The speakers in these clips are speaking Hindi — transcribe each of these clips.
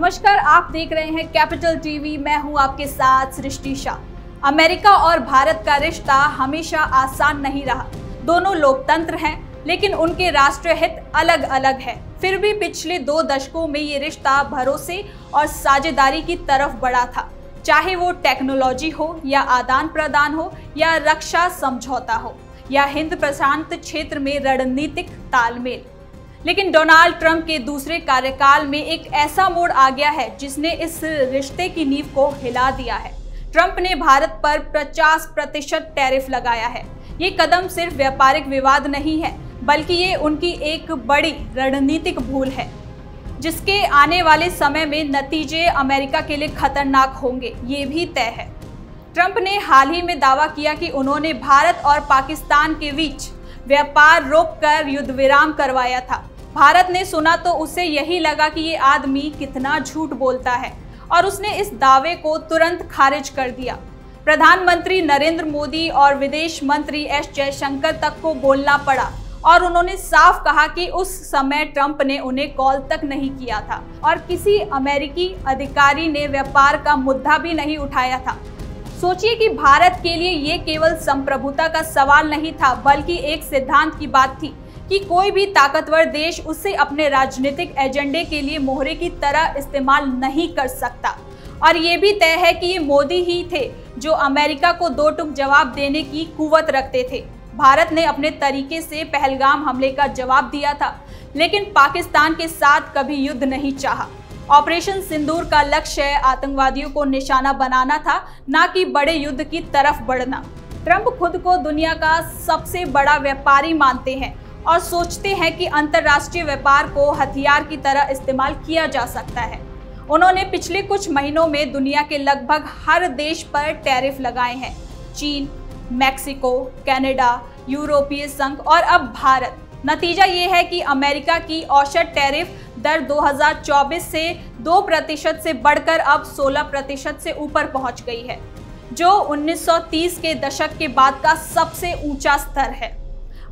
नमस्कार, आप देख रहे हैं कैपिटल टीवी। मैं हूं आपके साथ सृष्टि शाह। अमेरिका और भारत का रिश्ता हमेशा आसान नहीं रहा। दोनों लोकतंत्र हैं, लेकिन उनके राष्ट्रीय हित अलग अलग है। फिर भी पिछले 2 दशकों में ये रिश्ता भरोसे और साझेदारी की तरफ बढ़ा था, चाहे वो टेक्नोलॉजी हो या आदान प्रदान हो या रक्षा समझौता हो या हिंद प्रशांत क्षेत्र में रणनीतिक तालमेल। लेकिन डोनाल्ड ट्रंप के दूसरे कार्यकाल में एक ऐसा मोड़ आ गया है जिसने इस रिश्ते की नींव को हिला दिया है। ट्रंप ने भारत पर 50% टैरिफ लगाया है। ये कदम सिर्फ व्यापारिक विवाद नहीं है, बल्कि ये उनकी एक बड़ी रणनीतिक भूल है, जिसके आने वाले समय में नतीजे अमेरिका के लिए खतरनाक होंगे, ये भी तय है। ट्रंप ने हाल ही में दावा किया कि उन्होंने भारत और पाकिस्तान के बीच व्यापार रोककर युद्ध विराम करवाया था। भारत ने सुना तो उसे यही लगा कि ये आदमी कितना झूठ बोलता है और उसने इस दावे को तुरंत खारिज कर दिया। प्रधानमंत्री नरेंद्र मोदी और विदेश मंत्री एस जयशंकर तक को बोलना पड़ा और उन्होंने साफ कहा कि उस समय ट्रंप ने उन्हें कॉल तक नहीं किया था और किसी अमेरिकी अधिकारी ने व्यापार का मुद्दा भी नहीं उठाया था। सोचिए कि भारत के लिए ये केवल संप्रभुता का सवाल नहीं था, बल्कि एक सिद्धांत की बात थी कि कोई भी ताकतवर देश उसे अपने राजनीतिक एजेंडे के लिए मोहरे की तरह इस्तेमाल नहीं कर सकता। और ये भी तय है कि ये मोदी ही थे जो अमेरिका को 2 टूक जवाब देने की कुव्वत रखते थे। भारत ने अपने तरीके से पहलगाम हमले का जवाब दिया था, लेकिन पाकिस्तान के साथ कभी युद्ध नहीं चाहा। ऑपरेशन सिंदूर का लक्ष्य आतंकवादियों को निशाना बनाना था, ना कि बड़े युद्ध की तरफ बढ़ना। ट्रंप खुद को दुनिया का सबसे बड़ा व्यापारी मानते हैं और सोचते हैं कि अंतर्राष्ट्रीय व्यापार को हथियार की तरह इस्तेमाल किया जा सकता है। उन्होंने पिछले कुछ महीनों में दुनिया के लगभग हर देश पर टैरिफ लगाए हैं। चीन, मैक्सिको, कनाडा, यूरोपीय संघ और अब भारत। नतीजा ये है कि अमेरिका की औसत टैरिफ दर 2024 से 2% से बढ़कर अब 16% से ऊपर पहुंच गई है, जो 1930 के दशक के बाद का सबसे ऊंचा स्तर है।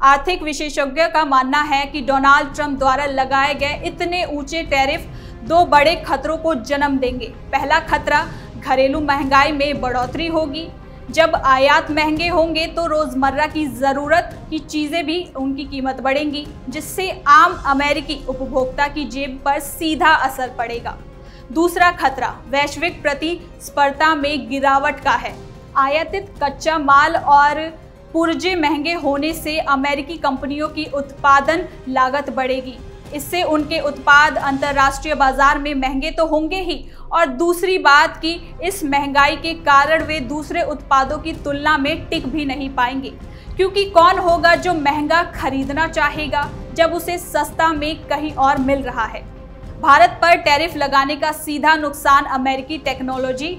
आर्थिक विशेषज्ञों का मानना है कि डोनाल्ड ट्रंप द्वारा लगाए गए इतने ऊंचे टैरिफ 2 बड़े खतरों को जन्म देंगे। पहला खतरा, घरेलू महंगाई में बढ़ोतरी होगी। जब आयात महंगे होंगे तो रोजमर्रा की जरूरत की चीजें भी उनकी कीमत बढ़ेंगी, जिससे आम अमेरिकी उपभोक्ता की जेब पर सीधा असर पड़ेगा। दूसरा खतरा वैश्विक प्रतिस्पर्धा में गिरावट का है। आयातित कच्चा माल और पुर्जे महंगे होने से अमेरिकी कंपनियों की उत्पादन लागत बढ़ेगी। इससे उनके उत्पाद अंतर्राष्ट्रीय बाजार में महंगे तो होंगे ही, और दूसरी बात कि इस महंगाई के कारण वे दूसरे उत्पादों की तुलना में टिक भी नहीं पाएंगे, क्योंकि कौन होगा जो महंगा खरीदना चाहेगा जब उसे सस्ता में कहीं और मिल रहा है। भारत पर टैरिफ लगाने का सीधा नुकसान अमेरिकी टेक्नोलॉजी,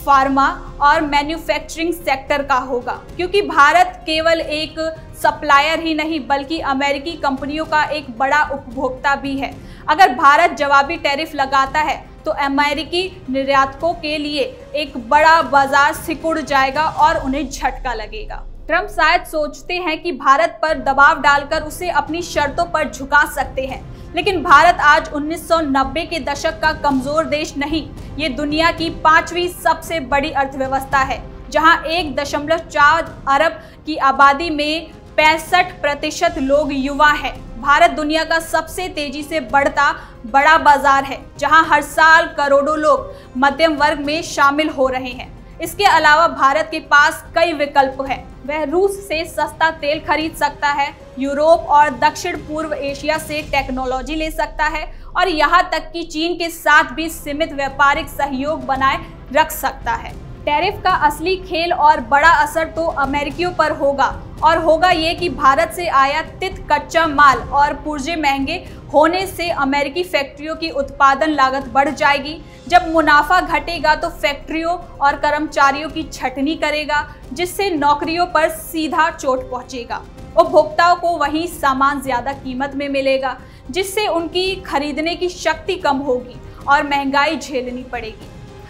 फार्मा और मैन्युफैक्चरिंग सेक्टर का होगा, क्योंकि भारत केवल एक सप्लायर ही नहीं बल्कि अमेरिकी कंपनियों का एक बड़ा उपभोक्ता भी है। अगर भारत जवाबी टैरिफ लगाता है तो अमेरिकी निर्यातकों के लिए एक बड़ा बाजार सिकुड़ जाएगा और उन्हें झटका लगेगा। ट्रंप शायद सोचते हैं कि भारत पर दबाव डालकर उसे अपनी शर्तों पर झुका सकते हैं, लेकिन भारत आज 1990 के दशक का कमजोर देश नहीं, ये दुनिया की 5वीं सबसे बड़ी अर्थव्यवस्था है, जहां 1.4 अरब की आबादी में 65% लोग युवा हैं। भारत दुनिया का सबसे तेजी से बढ़ता बड़ा बाजार है, जहां हर साल करोड़ों लोग मध्यम वर्ग में शामिल हो रहे हैं। इसके अलावा भारत के पास कई विकल्प हैं। वह रूस से सस्ता तेल खरीद सकता है, यूरोप और दक्षिण पूर्व एशिया से टेक्नोलॉजी ले सकता है और यहाँ तक कि चीन के साथ भी सीमित व्यापारिक सहयोग बनाए रख सकता है। टैरिफ का असली खेल और बड़ा असर तो अमेरिकियों पर होगा, और होगा ये कि भारत से आयातित कच्चा माल और पुर्जे महंगे होने से अमेरिकी फैक्ट्रियों की उत्पादन लागत बढ़ जाएगी। जब मुनाफा घटेगा तो फैक्ट्रियों और कर्मचारियों की छटनी करेगा, जिससे नौकरियों पर सीधा चोट पहुंचेगा। उपभोक्ताओं को वही सामान ज्यादा कीमत में मिलेगा, जिससे उनकी खरीदने की शक्ति कम होगी और महंगाई झेलनी पड़ेगी।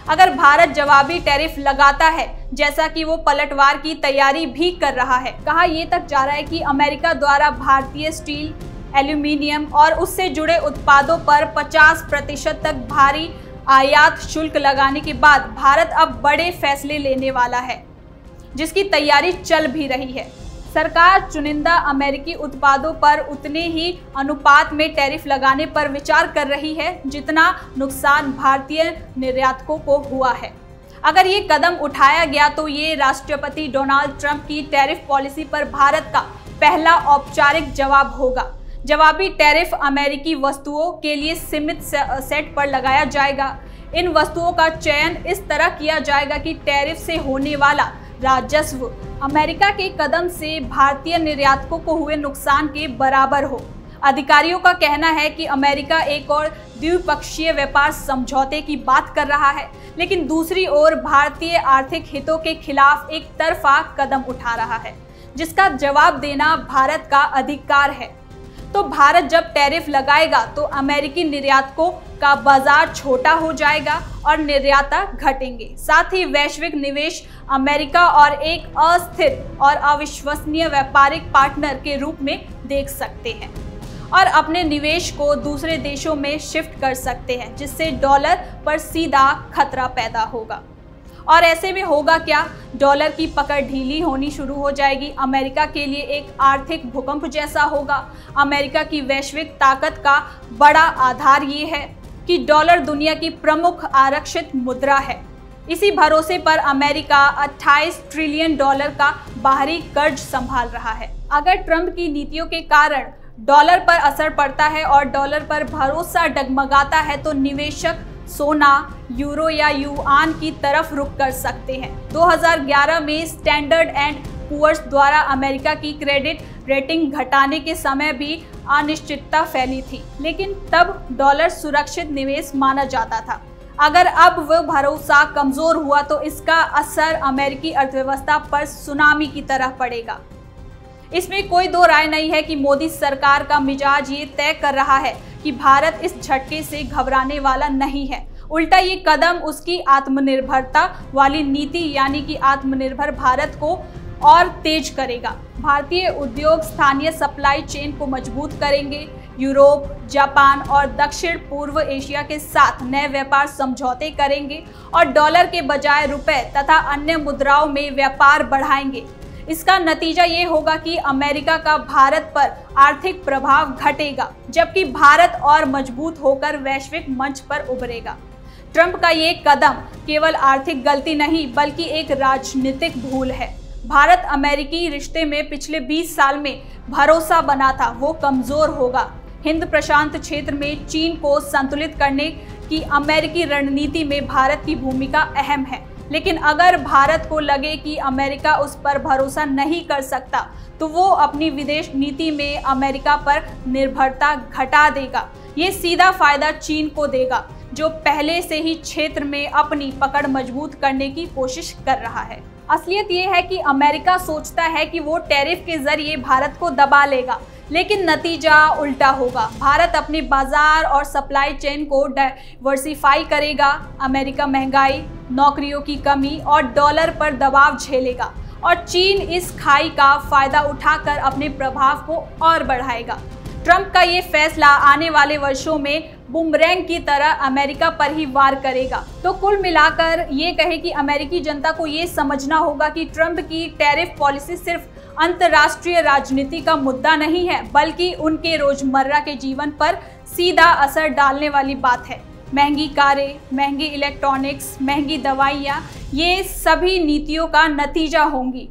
अगर भारत जवाबी टैरिफ लगाता है, जैसा कि वो पलटवार की तैयारी भी कर रहा है, कहा ये तक जा रहा है कि अमेरिका द्वारा भारतीय स्टील, एल्यूमिनियम और उससे जुड़े उत्पादों पर 50% तक भारी आयात शुल्क लगाने के बाद भारत अब बड़े फैसले लेने वाला है, जिसकी तैयारी चल भी रही है। सरकार चुनिंदा अमेरिकी उत्पादों पर उतने ही अनुपात में टैरिफ लगाने पर विचार कर रही है जितना नुकसान भारतीय निर्यातकों को हुआ है। अगर ये कदम उठाया गया तो ये राष्ट्रपति डोनाल्ड ट्रंप की टैरिफ पॉलिसी पर भारत का पहला औपचारिक जवाब होगा। जवाबी टैरिफ अमेरिकी वस्तुओं के लिए सीमित सेट पर लगाया जाएगा। इन वस्तुओं का चयन इस तरह किया जाएगा कि टैरिफ से होने वाला राजस्व अमेरिका के कदम से भारतीय निर्यातकों को हुए नुकसान के बराबर हो। अधिकारियों का कहना है कि अमेरिका एक और द्विपक्षीय व्यापार समझौते की बात कर रहा है, लेकिन दूसरी ओर भारतीय आर्थिक हितों के खिलाफ एक तरफा कदम उठा रहा है, जिसका जवाब देना भारत का अधिकार है। तो भारत जब टैरिफ लगाएगा तो अमेरिकी निर्यातकों का बाजार छोटा हो जाएगा और निर्यात घटेंगे। साथ ही वैश्विक निवेश अमेरिका और एक अस्थिर और अविश्वसनीय व्यापारिक पार्टनर के रूप में देख सकते हैं और अपने निवेश को दूसरे देशों में शिफ्ट कर सकते हैं, जिससे डॉलर पर सीधा खतरा पैदा होगा। और ऐसे में होगा क्या? डॉलर की पकड़ ढीली होनी शुरू हो जाएगी। अमेरिका के लिए एक आर्थिक भूकंप जैसा होगा। अमेरिका की वैश्विक ताकत का बड़ा आधार ये है कि डॉलर दुनिया की प्रमुख आरक्षित मुद्रा है। इसी भरोसे पर अमेरिका 28 ट्रिलियन डॉलर का बाहरी कर्ज संभाल रहा है। अगर ट्रंप की नीतियों के कारण डॉलर पर असर पड़ता है और डॉलर पर भरोसा डगमगाता है तो निवेशक सोना, यूरो या युआन की तरफ रुख कर सकते हैं। 2011 में स्टैंडर्ड एंड पुअर्स द्वारा अमेरिका की क्रेडिट रेटिंग घटाने के समय भी अनिश्चितता फैली थी, लेकिन तब डॉलर सुरक्षित निवेश माना जाता था। अगर अब वह भरोसा कमजोर हुआ तो इसका असर अमेरिकी अर्थव्यवस्था पर सुनामी की तरह पड़ेगा। इसमें कोई दो राय नहीं है कि मोदी सरकार का मिजाज ये तय कर रहा है कि भारत इस झटके से घबराने वाला नहीं है। उल्टा ये कदम उसकी आत्मनिर्भरता वाली नीति यानी कि आत्मनिर्भर भारत को और तेज करेगा। भारतीय उद्योग स्थानीय सप्लाई चेन को मजबूत करेंगे। यूरोप, जापान और दक्षिण पूर्व एशिया के साथ नए व्यापार समझौते करेंगे और डॉलर के बजाय रुपए तथा अन्य मुद्राओं में व्यापार बढ़ाएंगे। इसका नतीजा ये होगा कि अमेरिका का भारत पर आर्थिक प्रभाव घटेगा, जबकि भारत और मजबूत होकर वैश्विक मंच पर उभरेगा। ट्रंप का ये कदम केवल आर्थिक गलती नहीं बल्कि एक राजनीतिक भूल है। भारत अमेरिकी रिश्ते में पिछले 20 साल में भरोसा बना था, वो कमजोर होगा। हिंद प्रशांत क्षेत्र में चीन को संतुलित करने की अमेरिकी रणनीति में भारत की भूमिका अहम है, लेकिन अगर भारत को लगे कि अमेरिका उस पर भरोसा नहीं कर सकता तो वो अपनी विदेश नीति में अमेरिका पर निर्भरता घटा देगा। ये सीधा फायदा चीन को देगा, जो पहले से ही क्षेत्र में अपनी पकड़ मजबूत करने की कोशिश कर रहा है। असलियत ये है कि अमेरिका सोचता है कि वो टैरिफ के जरिए भारत को दबा लेगा, लेकिन नतीजा उल्टा होगा। भारत अपने बाजार और सप्लाई चेन को डाइवर्सिफाई करेगा। अमेरिका महंगाई, नौकरियों की कमी और डॉलर पर दबाव झेलेगा और चीन इस खाई का फायदा उठाकर अपने प्रभाव को और बढ़ाएगा। ट्रंप का ये फैसला आने वाले वर्षों में बूमरैंग की तरह अमेरिका पर ही वार करेगा। तो कुल मिलाकर ये कहे कि अमेरिकी जनता को ये समझना होगा कि ट्रंप की टैरिफ पॉलिसी सिर्फ अंतर्राष्ट्रीय राजनीति का मुद्दा नहीं है, बल्कि उनके रोजमर्रा के जीवन पर सीधा असर डालने वाली बात है। महंगी कारें, महंगी इलेक्ट्रॉनिक्स, महंगी दवाइयाँ, ये सभी नीतियों का नतीजा होंगी।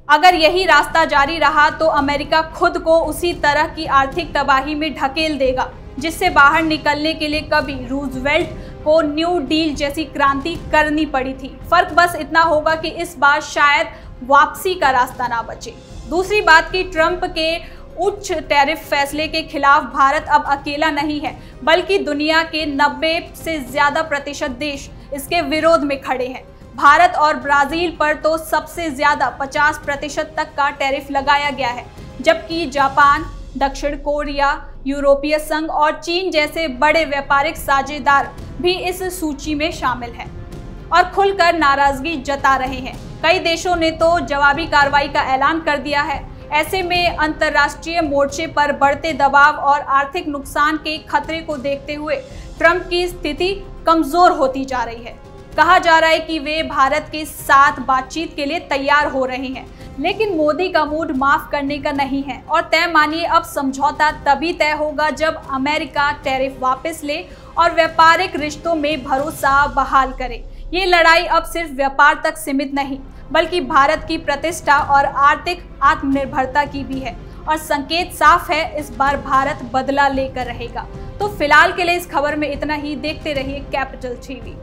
अगर यही रास्ता जारी रहा तो अमेरिका खुद को उसी तरह की आर्थिक तबाही में ढकेल देगा, जिससे बाहर निकलने के लिए कभी रूजवेल्ट को न्यू डील जैसी क्रांति करनी पड़ी थी। फर्क बस इतना होगा कि इस बार शायद वापसी का रास्ता ना बचे। दूसरी बात कि ट्रंप के उच्च टैरिफ फैसले के खिलाफ भारत अब अकेला नहीं है, बल्कि दुनिया के 90 से ज्यादा प्रतिशत देश इसके विरोध में खड़े हैं। भारत और ब्राजील पर तो सबसे ज्यादा 50% तक का टैरिफ लगाया गया है, जबकि जापान, दक्षिण कोरिया, यूरोपीय संघ और चीन जैसे बड़े व्यापारिक साझेदार भी इस सूची में शामिल हैं और खुलकर नाराजगी जता रहे हैं। कई देशों ने तो जवाबी कार्रवाई का ऐलान कर दिया है। ऐसे में अंतर्राष्ट्रीय मोर्चे पर बढ़ते दबाव और आर्थिक नुकसान के खतरे को देखते हुए ट्रंप की स्थिति कमजोर होती जा रही है। कहा जा रहा है कि वे भारत के साथ बातचीत के लिए तैयार हो रहे हैं, लेकिन मोदी का मूड माफ करने का नहीं है और तय मानिए अब समझौता तभी तय होगा जब अमेरिका टैरिफ वापस ले और व्यापारिक रिश्तों में भरोसा बहाल करे। ये लड़ाई अब सिर्फ व्यापार तक सीमित नहीं बल्कि भारत की प्रतिष्ठा और आर्थिक आत्मनिर्भरता की भी है और संकेत साफ है, इस बार भारत बदला लेकर रहेगा। तो फिलहाल के लिए इस खबर में इतना ही। देखते रहिए कैपिटल टीवी।